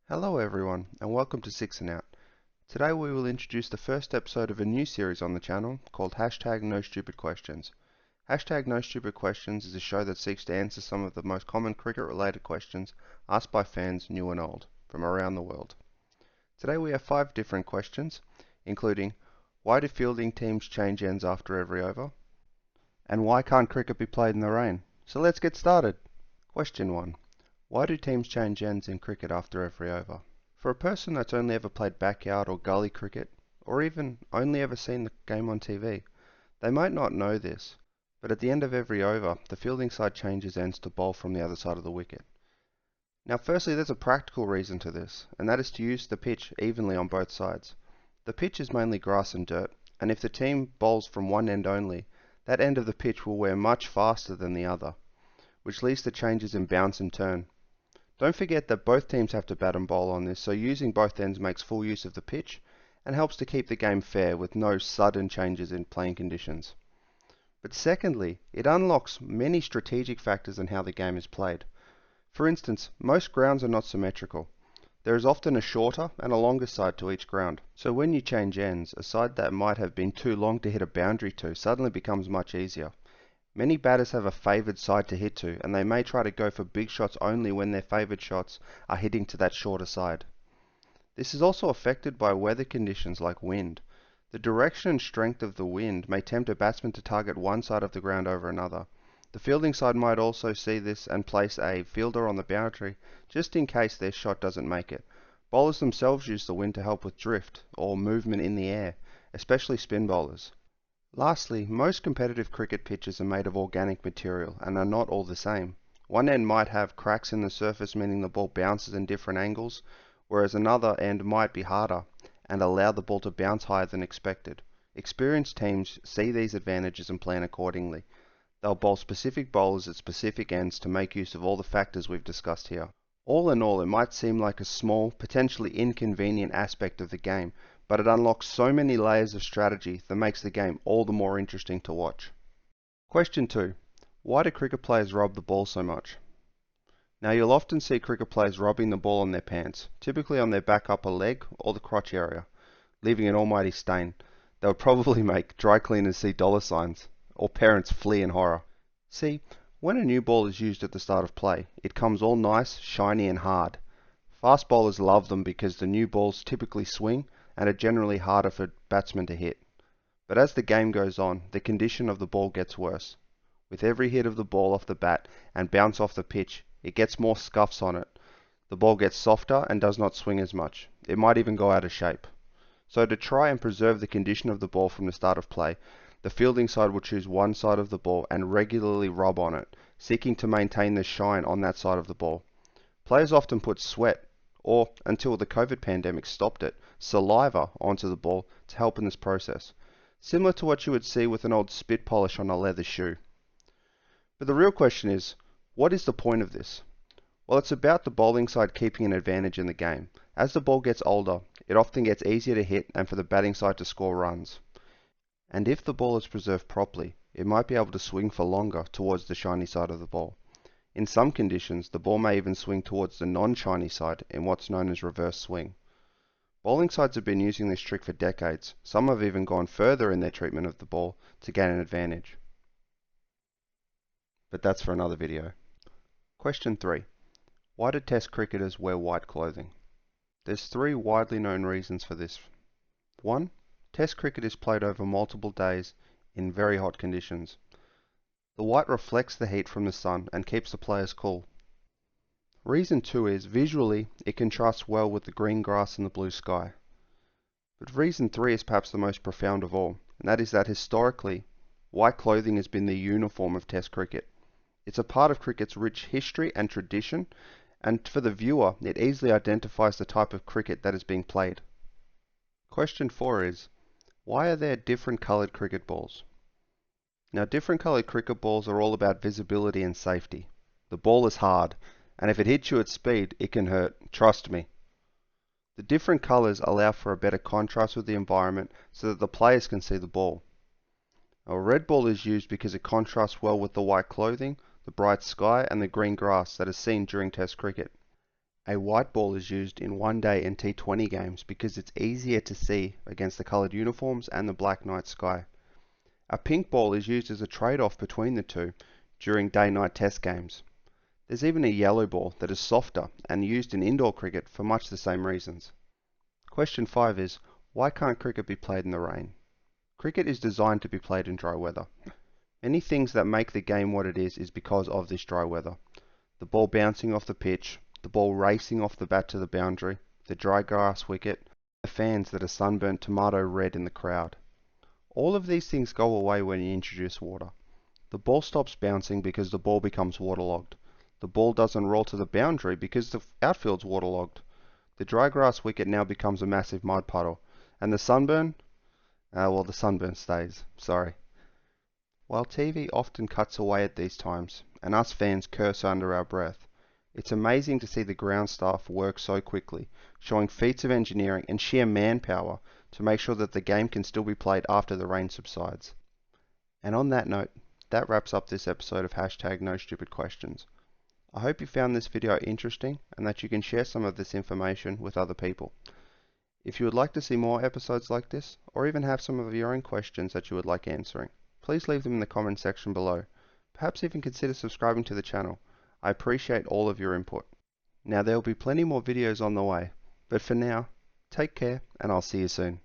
Hello everyone, and welcome to 6ixandout. Today we will introduce the first episode of a new series on the channel called #NoStupidQuestions. #NoStupidQuestions is a show that seeks to answer some of the most common cricket-related questions asked by fans, new and old, from around the world. Today we have 5 different questions, including why do fielding teams change ends after every over? And why can't cricket be played in the rain? So let's get started. Question 1. Why do teams change ends in cricket after every over? For a person that's only ever played backyard or gully cricket, or even only ever seen the game on TV, they might not know this, but at the end of every over, the fielding side changes ends to bowl from the other side of the wicket. Now firstly, there's a practical reason to this, and that is to use the pitch evenly on both sides. The pitch is mainly grass and dirt, and if the team bowls from one end only, that end of the pitch will wear much faster than the other, which leads to changes in bounce and turn. Don't forget that both teams have to bat and bowl on this, so using both ends makes full use of the pitch and helps to keep the game fair with no sudden changes in playing conditions. But secondly, it unlocks many strategic factors in how the game is played. For instance, most grounds are not symmetrical. There is often a shorter and a longer side to each ground. So when you change ends, a side that might have been too long to hit a boundary to suddenly becomes much easier. Many batters have a favoured side to hit to, and they may try to go for big shots only when their favoured shots are hitting to that shorter side. This is also affected by weather conditions like wind. The direction and strength of the wind may tempt a batsman to target one side of the ground over another. The fielding side might also see this and place a fielder on the boundary just in case their shot doesn't make it. Bowlers themselves use the wind to help with drift or movement in the air, especially spin bowlers. Lastly, most competitive cricket pitches are made of organic material and are not all the same. One end might have cracks in the surface, meaning the ball bounces in different angles, whereas another end might be harder and allow the ball to bounce higher than expected. Experienced teams see these advantages and plan accordingly. They'll bowl specific bowlers at specific ends to make use of all the factors we've discussed here. All in all, it might seem like a small, potentially inconvenient aspect of the game, but it unlocks so many layers of strategy that makes the game all the more interesting to watch. Question 2. Why do cricket players rub the ball so much? Now you'll often see cricket players rubbing the ball on their pants, typically on their back upper leg or the crotch area, leaving an almighty stain. That would probably make dry cleaners see dollar signs, or parents flee in horror. See, when a new ball is used at the start of play, it comes all nice, shiny and hard. Fast bowlers love them because the new balls typically swing and are generally harder for batsmen to hit. But as the game goes on, the condition of the ball gets worse. With every hit of the ball off the bat and bounce off the pitch, it gets more scuffs on it. The ball gets softer and does not swing as much. It might even go out of shape. So to try and preserve the condition of the ball from the start of play, the fielding side will choose one side of the ball and regularly rub on it, seeking to maintain the shine on that side of the ball. Players often put sweat, or, until the COVID pandemic stopped it, saliva onto the ball to help in this process, similar to what you would see with an old spit polish on a leather shoe. But the real question is, what is the point of this? Well, it's about the bowling side keeping an advantage in the game. As the ball gets older, it often gets easier to hit and for the batting side to score runs. And if the ball is preserved properly, it might be able to swing for longer towards the shiny side of the ball. In some conditions, the ball may even swing towards the non-shiny side in what's known as reverse swing. Bowling sides have been using this trick for decades. Some have even gone further in their treatment of the ball to gain an advantage. But that's for another video. Question 3. Why do Test cricketers wear white clothing? There's 3 widely known reasons for this. 1. Test cricket is played over multiple days in very hot conditions. The white reflects the heat from the sun and keeps the players cool. Reason 2 is, visually, it contrasts well with the green grass and the blue sky. But reason 3 is perhaps the most profound of all, and that is that historically, white clothing has been the uniform of Test cricket. It's a part of cricket's rich history and tradition, and for the viewer, it easily identifies the type of cricket that is being played. Question 4 is, why are there different coloured cricket balls? Now, different coloured cricket balls are all about visibility and safety. The ball is hard, and if it hits you at speed, it can hurt, trust me. The different colours allow for a better contrast with the environment so that the players can see the ball. A red ball is used because it contrasts well with the white clothing, the bright sky and the green grass that is seen during Test cricket. A white ball is used in one-day and T20 games because it's easier to see against the coloured uniforms and the black night sky. A pink ball is used as a trade-off between the two during day-night test games. There's even a yellow ball that is softer and used in indoor cricket for much the same reasons. Question 5 is, why can't cricket be played in the rain? Cricket is designed to be played in dry weather. Many things that make the game what it is because of this dry weather. The ball bouncing off the pitch, the ball racing off the bat to the boundary, the dry grass wicket, the fans that are sunburnt tomato red in the crowd. All of these things go away when you introduce water. The ball stops bouncing because the ball becomes waterlogged. The ball doesn't roll to the boundary because the outfield's waterlogged. The dry grass wicket now becomes a massive mud puddle. And the sunburn? The sunburn stays. Sorry. While TV often cuts away at these times, and us fans curse under our breath, it's amazing to see the ground staff work so quickly, showing feats of engineering and sheer manpower to make sure that the game can still be played after the rain subsides. And on that note, that wraps up this episode of #NoStupidQuestions. I hope you found this video interesting and that you can share some of this information with other people. If you would like to see more episodes like this, or even have some of your own questions that you would like answering, please leave them in the comment section below. Perhaps even consider subscribing to the channel. I appreciate all of your input. Now there will be plenty more videos on the way, but for now, take care and I'll see you soon.